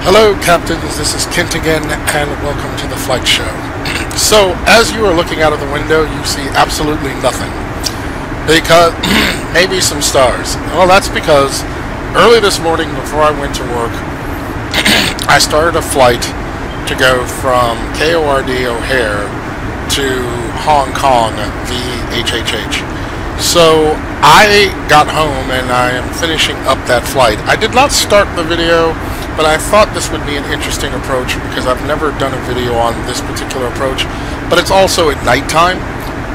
Hello Captains, this is Kent again, and welcome to the flight show. So, as you are looking out of the window, you see absolutely nothing. Because, maybe some stars. Well, that's because early this morning before I went to work, I started a flight to go from KORD O'Hare to Hong Kong VHHH. So, I got home and I am finishing up that flight. I did not start the video, but I thought this would be an interesting approach because I've never done a video on this particular approach, but it's also at nighttime,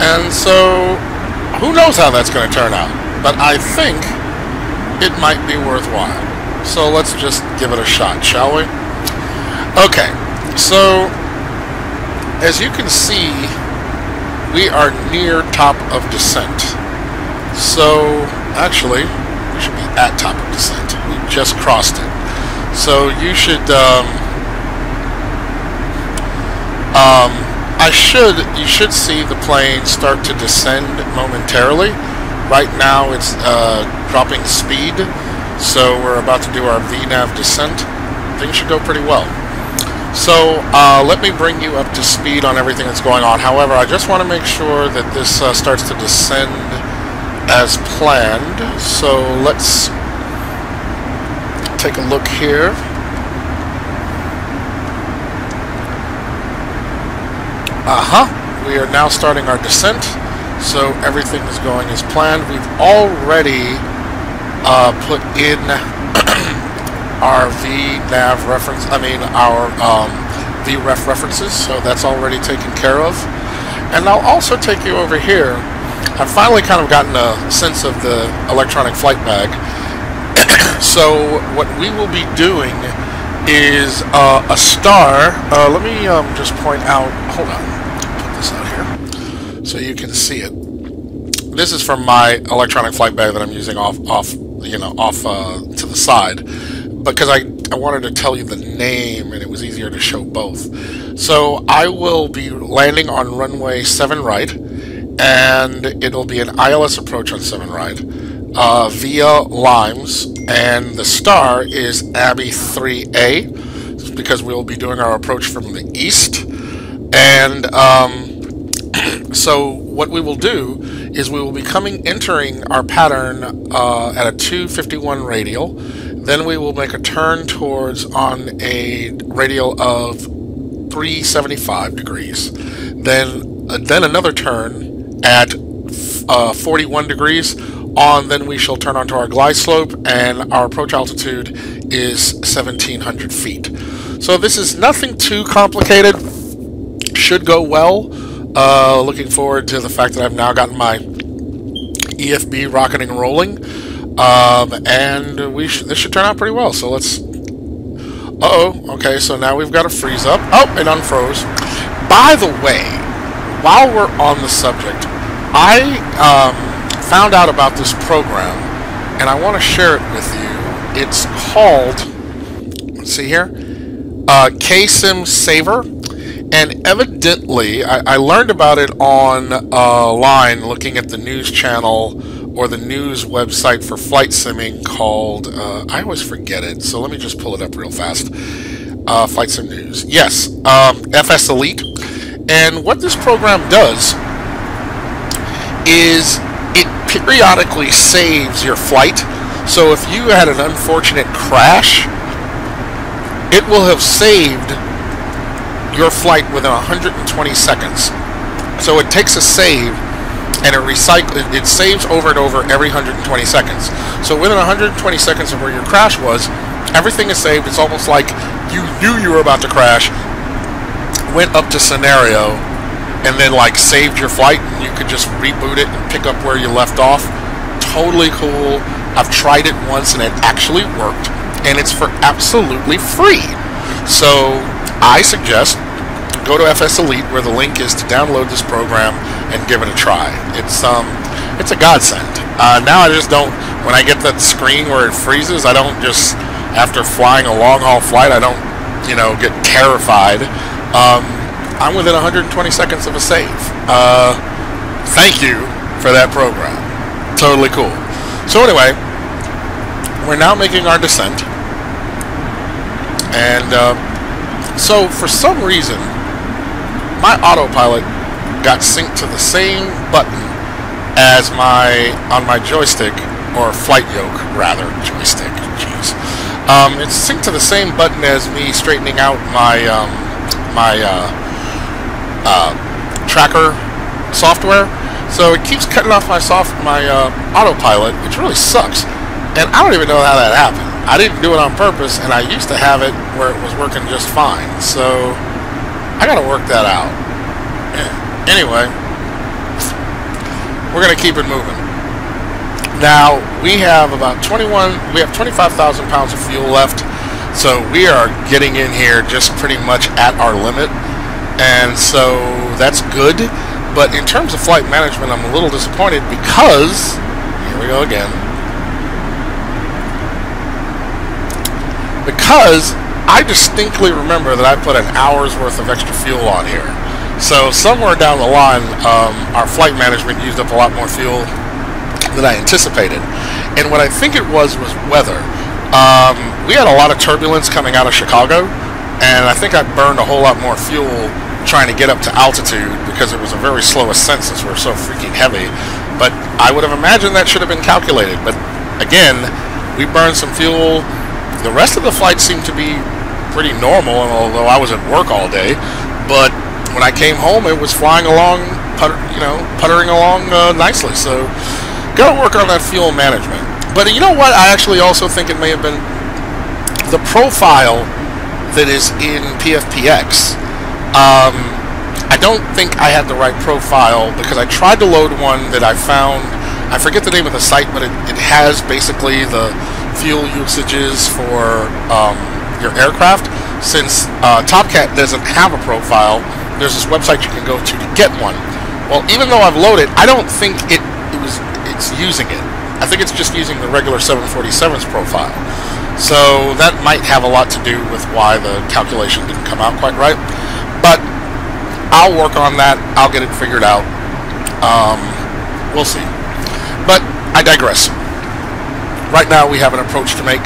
and so who knows how that's going to turn out, but I think it might be worthwhile. So let's just give it a shot, shall we? Okay, so as you can see, we are near top of descent. So actually, we should be at top of descent. We just crossed it. So you should, you should see the plane start to descend momentarily. Right now it's dropping speed, so we're about to do our VNAV descent. Things should go pretty well. So let me bring you up to speed on everything that's going on. However, I just want to make sure that this starts to descend as planned. So let's take a look here. We are now starting our descent, so everything is going as planned. We've already put in our VNAV reference, our VREF references, so that's already taken care of. And I'll also take you over here. I've finally kind of gotten a sense of the electronic flight bag. So what we will be doing is a star. Let me just point out, hold on, put this out here so you can see it. This is from my electronic flight bag that I'm using off to the side, because I wanted to tell you the name and it was easier to show both. So I will be landing on runway 7 right, and it'll be an ILS approach on 7 right via Limes, and the star is Abbey 3A because we'll be doing our approach from the east. And so what we will do is we will be entering our pattern at a 251 radial. Then we will make a turn towards on a radial of 375 degrees. Then another turn at 41 degrees. Then we shall turn onto our glide slope, and our approach altitude is 1,700 feet. So this is nothing too complicated. Should go well. Looking forward to the fact that I've now gotten my EFB rocketing and rolling, and this should turn out pretty well. So let's. Okay. So now we've got to freeze up. Oh, it unfroze. By the way, while we're on the subject, I found out about this program, and I want to share it with you. It's called, let's see here, KSIM Saver, and evidently I learned about it online looking at the news channel or the news website for flight simming called, I always forget it, so let me just pull it up real fast. Flight Sim News. Yes, FS Elite. And what this program does is it periodically saves your flight. So if you had an unfortunate crash, it will have saved your flight within 120 seconds. So it takes a save and it saves over and over every 120 seconds. So within 120 seconds of where your crash was, everything is saved. It's almost like you knew you were about to crash, went up to scenario, and then saved your flight, and you could just reboot it and pick up where you left off. Totally cool. I've tried it once and it actually worked, and it's for absolutely free. So I suggest go to FS Elite, where the link is to download this program and give it a try. It's a godsend. Now I just don't, when I get that screen where it freezes, I don't just, after flying a long haul flight, I don't get terrified. I'm within 120 seconds of a save. Thank you for that program. Totally cool. So anyway, we're now making our descent. And so for some reason, my autopilot got synced to the same button as on my joystick, or flight yoke rather, joystick, jeez. It's synced to the same button as me straightening out my tracker software. So it keeps cutting off my autopilot, which really sucks. And I don't even know how that happened. I didn't do it on purpose, and I used to have it where it was working just fine. So I gotta work that out. Anyway, we're gonna keep it moving. Now we have about 25,000 pounds of fuel left, so we are getting in here just pretty much at our limit, and so that's good. But in terms of flight management, I'm a little disappointed because, here we go again, because I distinctly remember that I put an hour's worth of extra fuel on here. So somewhere down the line, our flight management used up a lot more fuel than I anticipated. And what I think it was weather. We had a lot of turbulence coming out of Chicago, and I think I burned a whole lot more fuel trying to get up to altitude because it was a very slow ascent since we're so freaking heavy. But I would have imagined that should have been calculated. But again, we burned some fuel. The rest of the flight seemed to be pretty normal, although I was at work all day. But when I came home, it was flying along, puttering along nicely. So, got to work on that fuel management. But you know what? I actually also think it may have been the profile that is in PFPX. I don't think I had the right profile because I tried to load one that I found. I forget the name of the site, but it has basically the fuel usages for your aircraft. Since TopCat doesn't have a profile, there's this website you can go to get one. Well, even though I've loaded, I don't think it's using it. I think it's just using the regular 747's profile. So that might have a lot to do with why the calculation didn't come out quite right. But I'll work on that. I'll get it figured out. We'll see. But I digress. Right now we have an approach to make,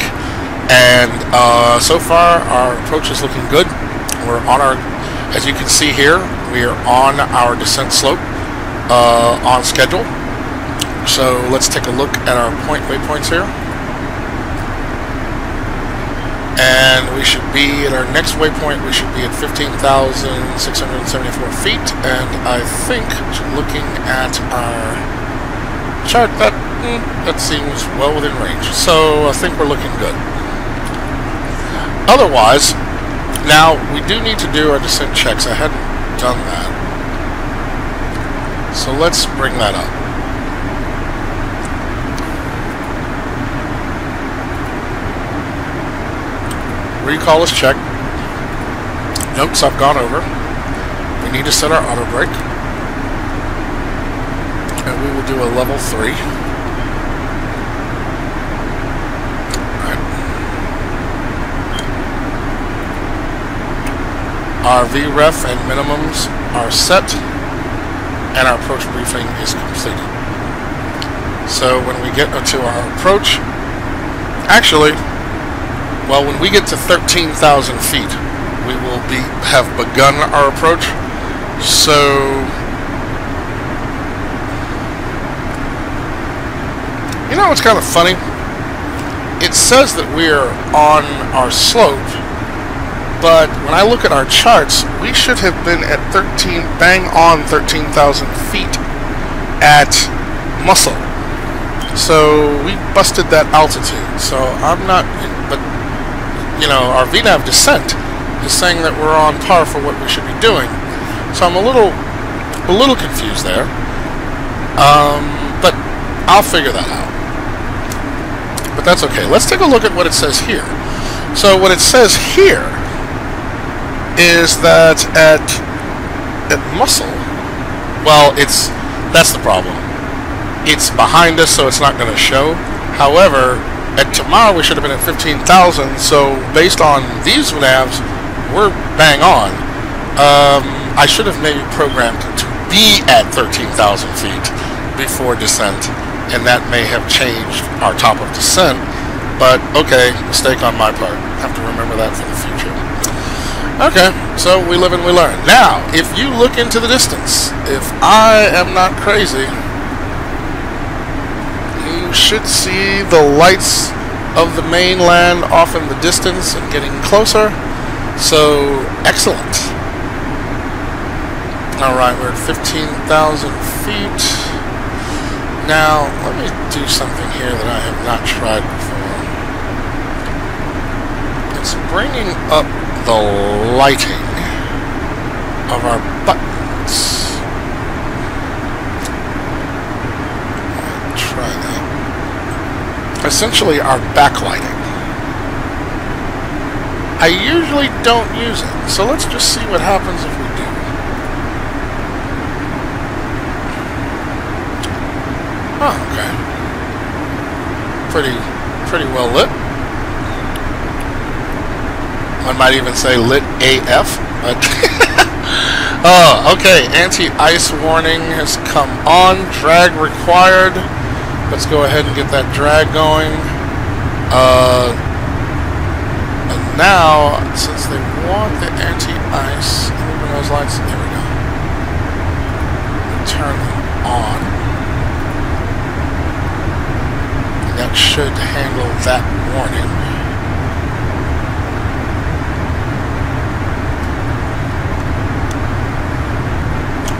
and so far our approach is looking good. We're on our, as you can see here, we are on our descent slope on schedule. So let's take a look at our waypoints here. And we should be at our next waypoint, we should be at 15,674 feet. And I think, looking at our chart, that seems well within range. So I think we're looking good. Otherwise, now we do need to do our descent checks. I hadn't done that. So let's bring that up. Recall is checked. Notes I've gone over. We need to set our auto brake. And we will do a level 3. Alright. Our VREF and minimums are set, and our approach briefing is completed. So when we get to our approach, actually, well, when we get to 13,000 feet, we will have begun our approach. So, you know what's kind of funny? It says that we're on our slope, but when I look at our charts, we should have been at bang on 13,000 feet at Muscle. So we busted that altitude. So I'm not, but you know, our VNAV descent is saying that we're on par for what we should be doing. So I'm a little confused there. But I'll figure that out. But that's okay. Let's take a look at what it says here. So what it says here is that at Muscle, well, that's the problem. It's behind us, so it's not going to show. However, at tomorrow we should have been at 15,000, so based on these navs, we're bang on. I should have maybe programmed to be at 13,000 feet before descent, and that may have changed our top of descent. But, okay, mistake on my part. Have to remember that for the future. Okay, so we live and we learn. Now, if you look into the distance, if I am not crazy, you should see the lights of the mainland off in the distance and getting closer. So, excellent. Alright, we're at 15,000 feet. Now, let me do something here that I have not tried before. It's bringing up the lighting of our buttons. Try that. Essentially, our backlighting. I usually don't use it, so let's just see what happens if we do. Oh, okay. Pretty well lit. I might even say lit AF. But oh, okay. Anti-ice warning has come on. Drag required. Let's go ahead and get that drag going. And now, since they want the anti-ice, moving those lights, there we go. Turn them on. That should handle that warning.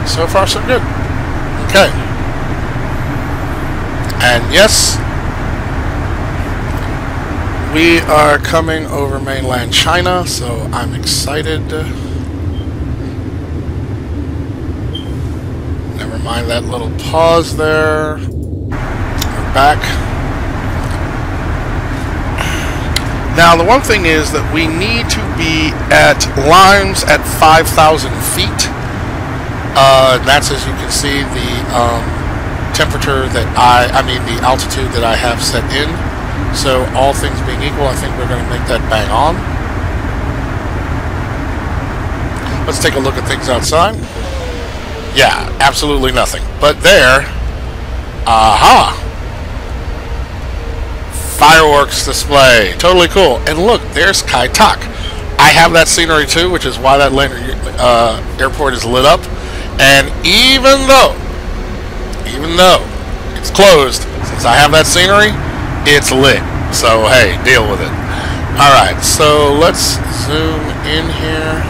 So far, so good. Okay. And yes, we are coming over mainland China, so I'm excited. Never mind that little pause there. We're back. Now, the one thing is that we need to be at limes at 5,000 feet. That's, as you can see, the temperature that I mean the altitude that I have set in. So, all things being equal, I think we're going to make that bang on. Let's take a look at things outside. Yeah, absolutely nothing. But there, aha! Fireworks display. Totally cool. And look, there's Kai Tak. I have that scenery too, which is why that airport is lit up. And even though it's closed, since I have that scenery, it's lit. So, hey, deal with it. Alright, so let's zoom in here.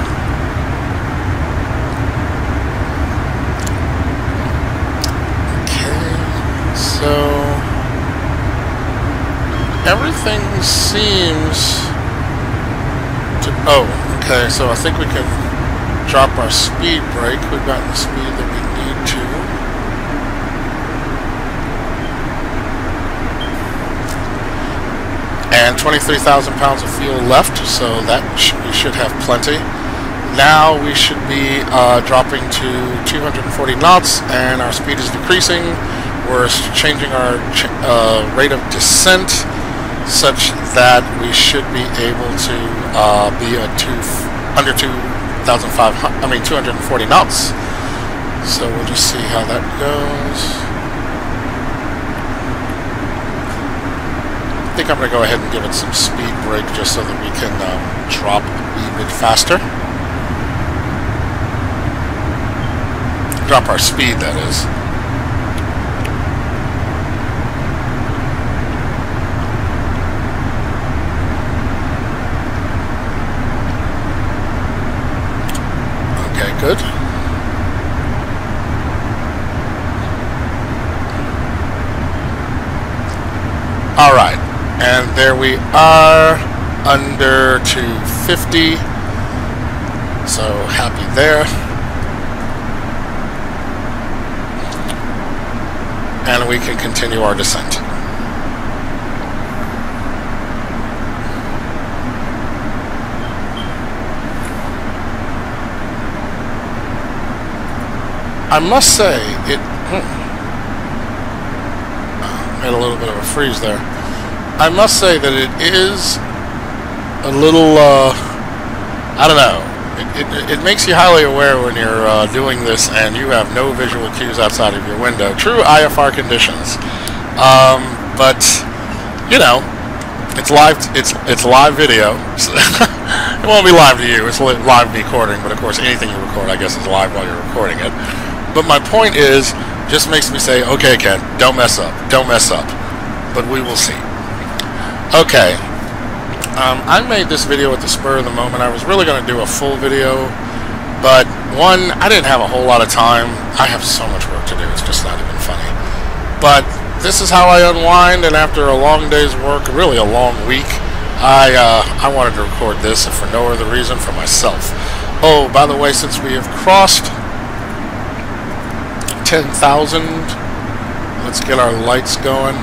Okay, so everything seems to... Oh, okay, so I think we can drop our speed brake. We've gotten the speed that we need to. And 23,000 pounds of fuel left, so that we should have plenty. Now we should be dropping to 240 knots, and our speed is decreasing. We're changing our rate of descent such that we should be able to be under 240 knots. So we'll just see how that goes. I think I'm going to go ahead and give it some speed brake just so that we can drop a wee bit faster. Drop our speed, that is. Good. Alright, and there we are, under 250, so happy there. And we can continue our descent. I must say, it made a little bit of a freeze there. I must say that it is a little, I don't know, it makes you highly aware when you're doing this and you have no visual cues outside of your window. True IFR conditions. But, you know, It's live. It's live video. It won't be live to you. It's live recording, but of course, anything you record, I guess, is live while you're recording it. But my point is, just makes me say, okay, Ken, don't mess up. Don't mess up. But we will see. Okay. I made this video at the spur of the moment. I was really going to do a full video, but one, I didn't have a whole lot of time. I have so much work to do. It's just not even funny. But this is how I unwind, and after a long day's work, really a long week, I wanted to record this, if for no other reason, for myself. Oh, by the way, since we have crossed 10,000, let's get our lights going.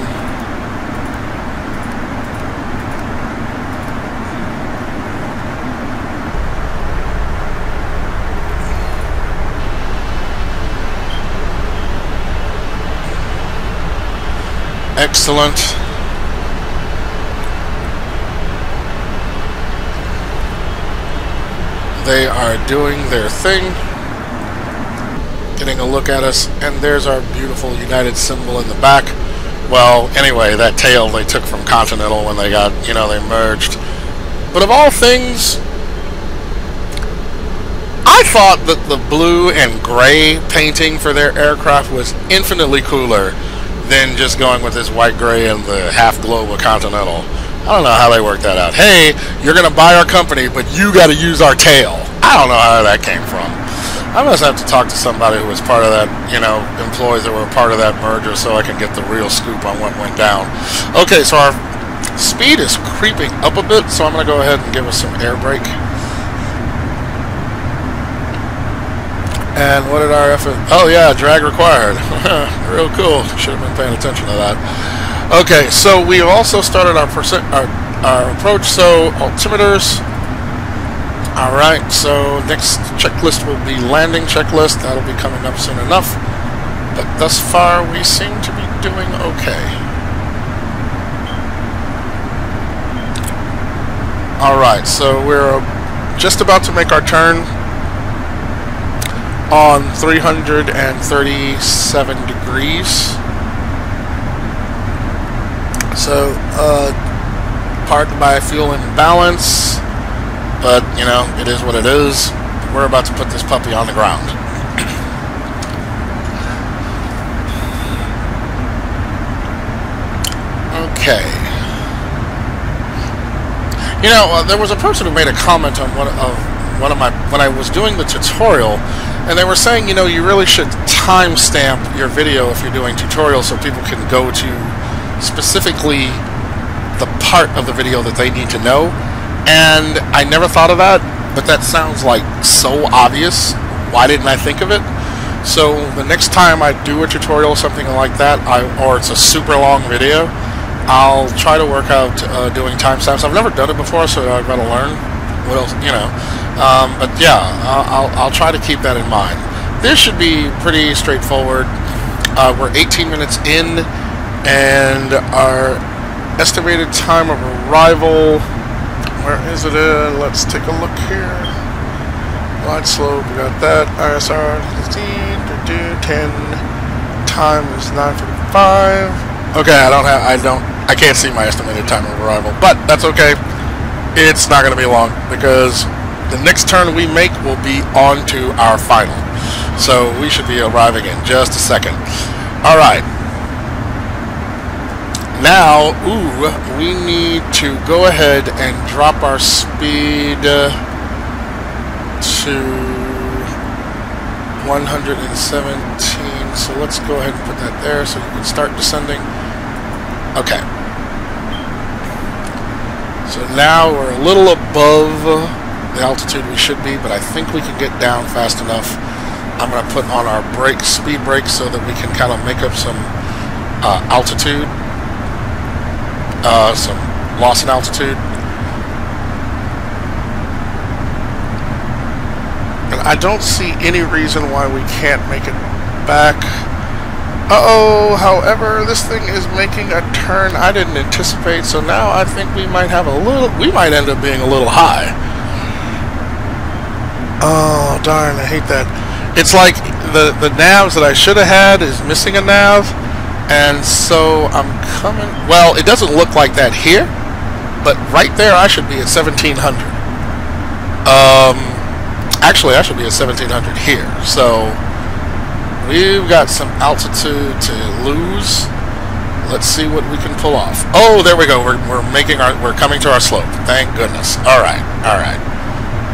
Excellent. They are doing their thing, getting a look at us, and there's our beautiful United symbol in the back. Well, anyway, that tail they took from Continental when they got, you know, they merged. But of all things, I thought that the blue and gray painting for their aircraft was infinitely cooler than just going with this white, gray, and the half globe of Continental. I don't know how they worked that out. Hey, you're going to buy our company, but you got to use our tail. I don't know how that came from. I must have to talk to somebody who was part of that, you know, employees that were part of that merger, so I can get the real scoop on what went down. Okay, so our speed is creeping up a bit, so I'm going to go ahead and give us some air brake. And what did our oh yeah, drag required. Real cool. Should have been paying attention to that. Okay, so we also started our approach. So altimeters. All right. So next checklist will be landing checklist. That'll be coming up soon enough. But thus far, we seem to be doing okay. All right. So we're just about to make our turn on 337 degrees. So, pardon my fuel imbalance, but, you know, it is what it is. We're about to put this puppy on the ground. Okay. You know, there was a person who made a comment on one of my, when I was doing the tutorial, and they were saying, you know, you really should timestamp your video if you're doing tutorials so people can go to specifically the part of the video that they need to know. And I never thought of that, but that sounds like so obvious. Why didn't I think of it? So the next time I do a tutorial, something like that, or it's a super long video, I'll try to work out doing timestamps. I've never done it before, so I've got to learn. What else, you know? But yeah, I'll try to keep that in mind. This should be pretty straightforward. We're 18 minutes in, and our estimated time of arrival, where is it? Let's take a look here. Glide slope, we got that. ISR 10. Time is 9:55. Okay, I can't see my estimated time of arrival, but that's okay. It's not going to be long, because the next turn we make will be on to our final. So we should be arriving in just a second. All right. Now, we need to go ahead and drop our speed to 117. So let's go ahead and put that there so you can start descending. Okay. So now we're a little above the altitude we should be, but I think we can get down fast enough. I'm going to put on our speed brakes so that we can kind of make up some altitude, some loss in altitude. And I don't see any reason why we can't make it back. However, this thing is making a turn I didn't anticipate, so now I think we might have we might end up being a little high. Oh, darn, I hate that. It's like the navs that I should have had is missing a nav, and so I'm coming, well, it doesn't look like that here, But right there, I should be at 1700. Actually, I should be at 1700 here. So we've got some altitude to lose. Let's see what we can pull off. Oh, there we go. We're coming to our slope. Thank goodness. All right.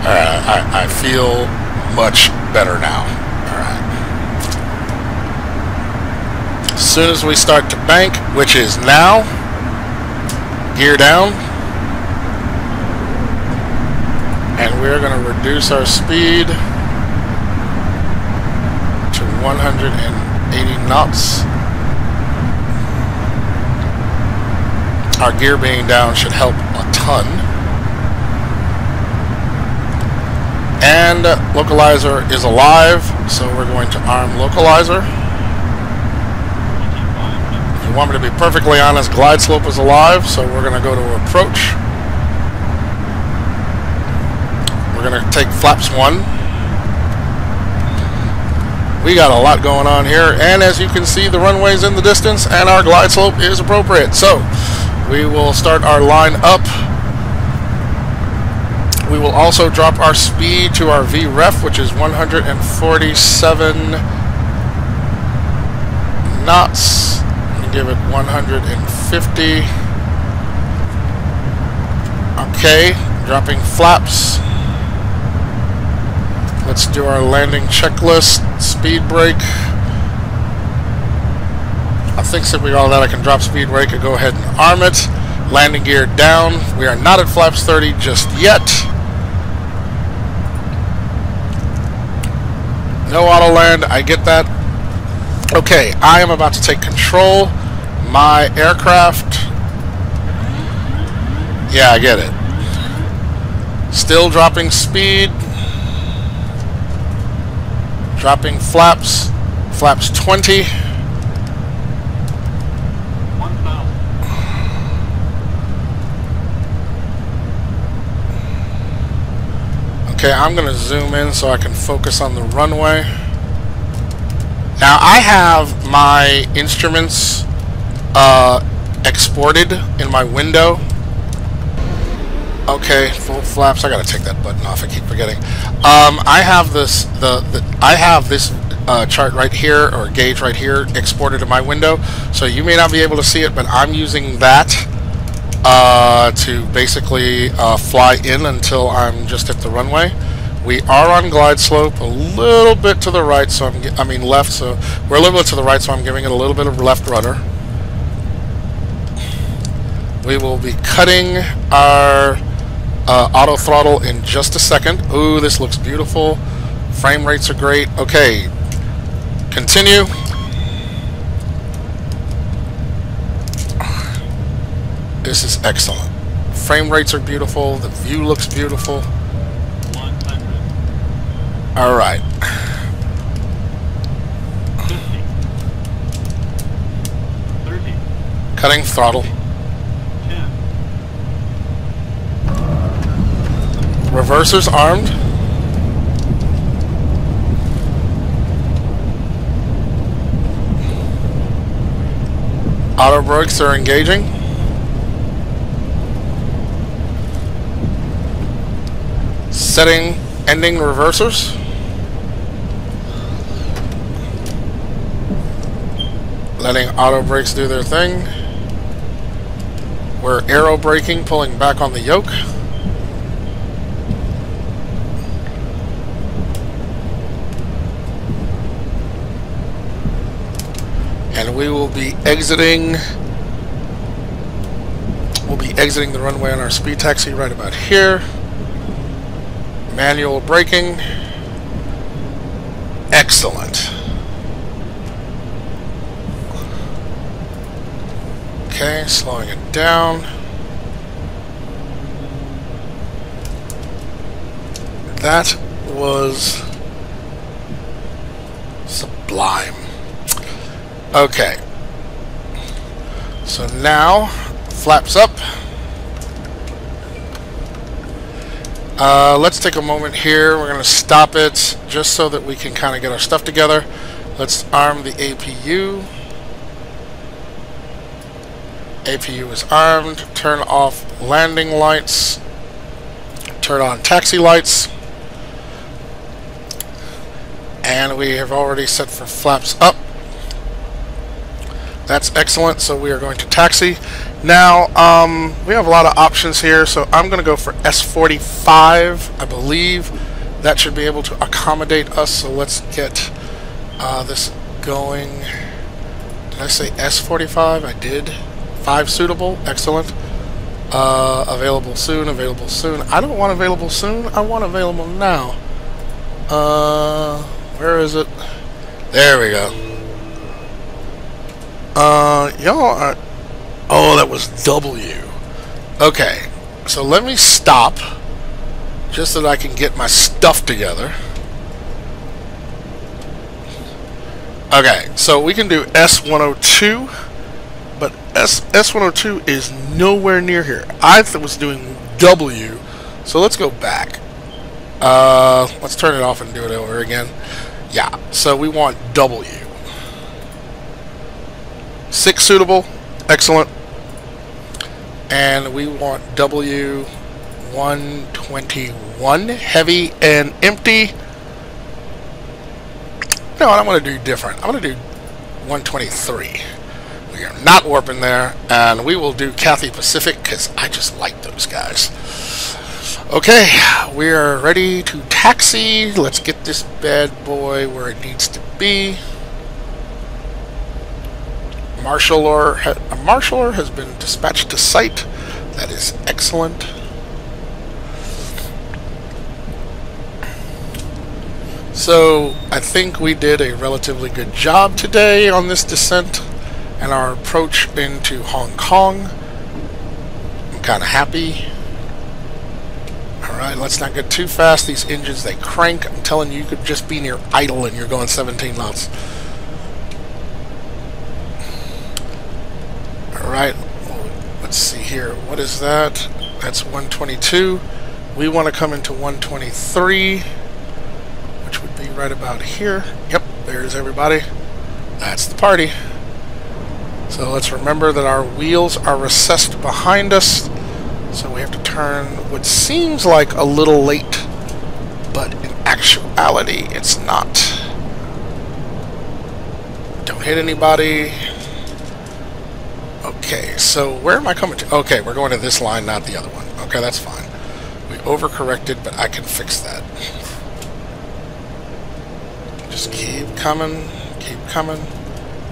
I feel much better now. All right. As soon as we start to bank, which is now, gear down, and we're going to reduce our speed to 180 knots. Our gear being down should help a ton. And localizer is alive, so we're going to arm localizer. If you want me to be perfectly honest, glide slope is alive, so we're going to go to approach. We're going to take flaps 1. We got a lot going on here, and as you can see, the runway's in the distance, and our glide slope is appropriate. So we will start our line up. We will also drop our speed to our VREF, which is 147 knots. And give it 150. Okay, dropping flaps. Let's do our landing checklist. Speed brake. I think simply all that I can drop speed brake and go ahead and arm it. Landing gear down. We are not at flaps 30 just yet. No auto land, I get that. Okay, I am about to take control. My aircraft. Yeah, I get it. Still dropping speed. Dropping flaps. Flaps 20. Okay, I'm going to zoom in so I can focus on the runway. Now, I have my instruments exported in my window. Okay, full flaps. I got to take that button off. I keep forgetting. I have this chart right here, or gauge right here, exported in my window. So you may not be able to see it, but I'm using that to basically fly in until I'm just at the runway. We are on glide slope, a little bit to the right, so left, so we're a little bit to the right, so I'm giving it a little bit of left rudder. We will be cutting our auto throttle in just a second. Ooh, this looks beautiful. Frame rates are great. Okay, continue. This is excellent. Frame rates are beautiful. The view looks beautiful. 100. All right. 50. 30. Cutting throttle. 10. Reversers armed. Auto brakes are engaging. Setting ending reversers. Letting auto brakes do their thing. We're aero braking, pulling back on the yoke. And we will be exiting. We'll be exiting the runway on our speed taxi right about here. Manual braking. Excellent. Okay, slowing it down. That was sublime. Okay. So now, flaps up. Let's take a moment here. We're going to stop it just so that we can kind of get our stuff together. Let's arm the APU. APU is armed. Turn off landing lights. Turn on taxi lights. And we have already set for flaps up. That's excellent. So we are going to taxi. Now, we have a lot of options here. So I'm going to go for S45. I believe that should be able to accommodate us. So let's get this going. Did I say S45? I did. 5 suitable. Excellent. Available soon. Available soon. I don't want available soon. I want available now. Where is it? There we go. Y'all are... Oh, that was W. Okay. So let me stop. Just so that I can get my stuff together. Okay. So we can do S102. But S102 is nowhere near here. I was doing W. So let's go back. Let's turn it off and do it over again. Yeah, so we want W. 6 suitable. Excellent. And we want W121. Heavy and empty. No, I want to do different. I want to do 123. We are not warping there. And we will do Cathay Pacific because I just like those guys. Okay, we are ready to taxi. Let's get this bad boy where it needs to be. A marshaller has been dispatched to site. That is excellent. So, I think we did a relatively good job today on this descent and our approach into Hong Kong. I'm kind of happy. Alright, let's not get too fast. These engines, they crank. I'm telling you, you could just be near idle and you're going 17 knots. Alright, let's see here. What is that? That's 122. We want to come into 123, which would be right about here. Yep, there's everybody. That's the party. So let's remember that our wheels are recessed behind us. So we have to turn what seems like a little late, but in actuality, it's not. Don't hit anybody. Okay, so where am I coming to? Okay, we're going to this line, not the other one. Okay, that's fine. We overcorrected, but I can fix that. Just keep coming, keep coming.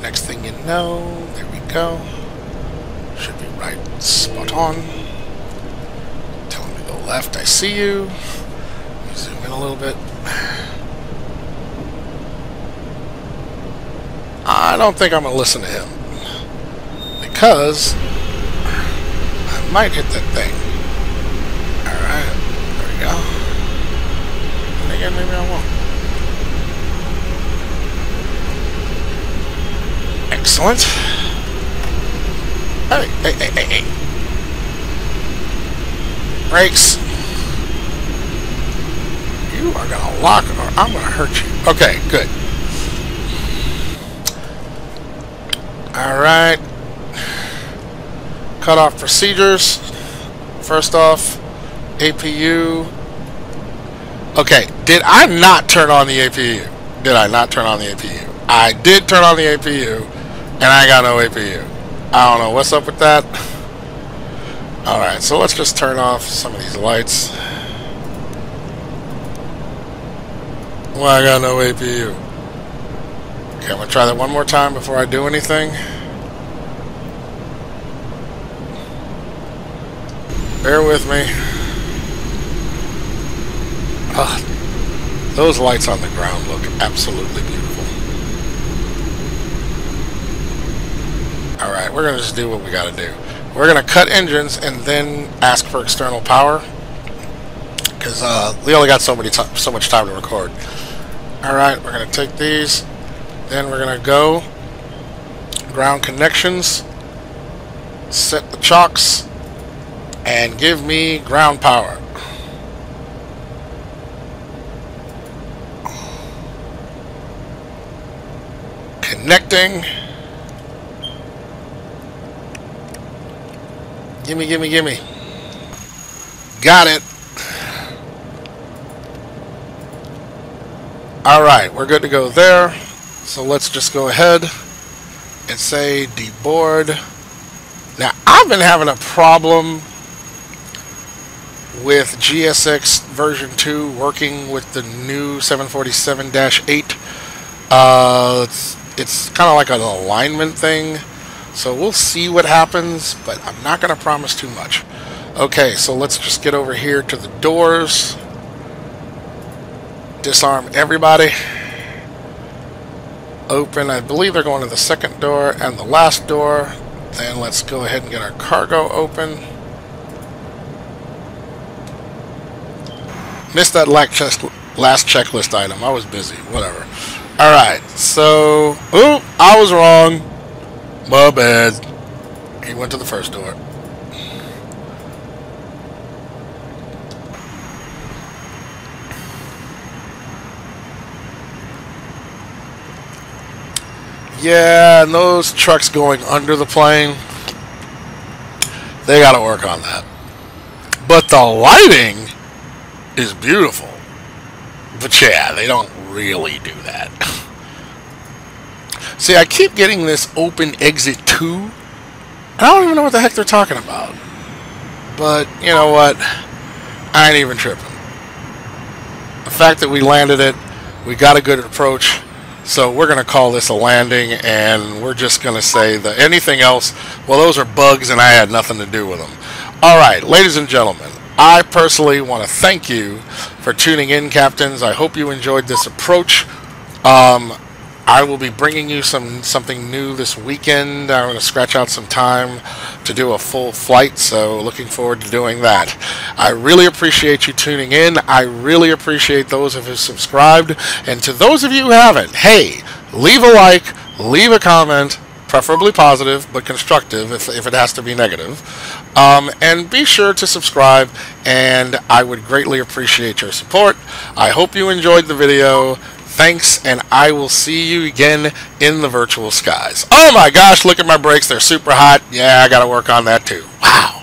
Next thing you know, there we go. Should be right spot on. Left, I see you. Zoom in a little bit. I don't think I'm going to listen to him because I might hit that thing. Alright, there we go. And again, maybe I won't. Excellent. Hey. Brakes. You are going to lock or I'm going to hurt you. Okay, good. Alright. Cut off procedures. First off, APU. Okay, did I not turn on the APU? Did I not turn on the APU? I did turn on the APU, and I got no APU. I don't know what's up with that. Alright, so let's just turn off some of these lights. Well, I got no APU. Okay, I'm going to try that one more time before I do anything. Bear with me. Those lights on the ground look absolutely beautiful. Alright, we're going to just do what we got to do. We're going to cut engines and then ask for external power because we only got so much time to record. Alright, we're going to take these. Then we're going to go ground connections, set the chocks, and give me ground power. Connecting. Gimme. Got it. Alright, we're good to go there. So let's just go ahead and say deboard. Now, I've been having a problem with GSX version 2 working with the new 747-8. It's kind of like an alignment thing. So we'll see what happens, but I'm not going to promise too much. Okay, so let's just get over here to the doors. Disarm everybody. Open, I believe they're going to the second door and the last door. Then let's go ahead and get our cargo open. Missed that last checklist item. I was busy. Whatever. Alright, so... Oop! I was wrong. My bad. He went to the first door. Yeah, and those trucks going under the plane, they gotta work on that. But the lighting is beautiful. But yeah, they don't really do that. See, I keep getting this open exit 2. I don't even know what the heck they're talking about. But, you know what? I ain't even tripping. The fact that we landed it, we got a good approach. So we're going to call this a landing, and we're just going to say that anything else, well, those are bugs, and I had nothing to do with them. All right, ladies and gentlemen, I personally want to thank you for tuning in, captains. I hope you enjoyed this approach. I will be bringing you something new this weekend. I'm going to scratch out some time to do a full flight, so looking forward to doing that. I really appreciate you tuning in. I really appreciate those of you who subscribed. And to those of you who haven't, hey, leave a like, leave a comment, preferably positive, but constructive if it has to be negative. And be sure to subscribe, and I would greatly appreciate your support. I hope you enjoyed the video. Thanks, and I will see you again in the virtual skies. Oh my gosh, look at my brakes. They're super hot. Yeah, I got to work on that too. Wow.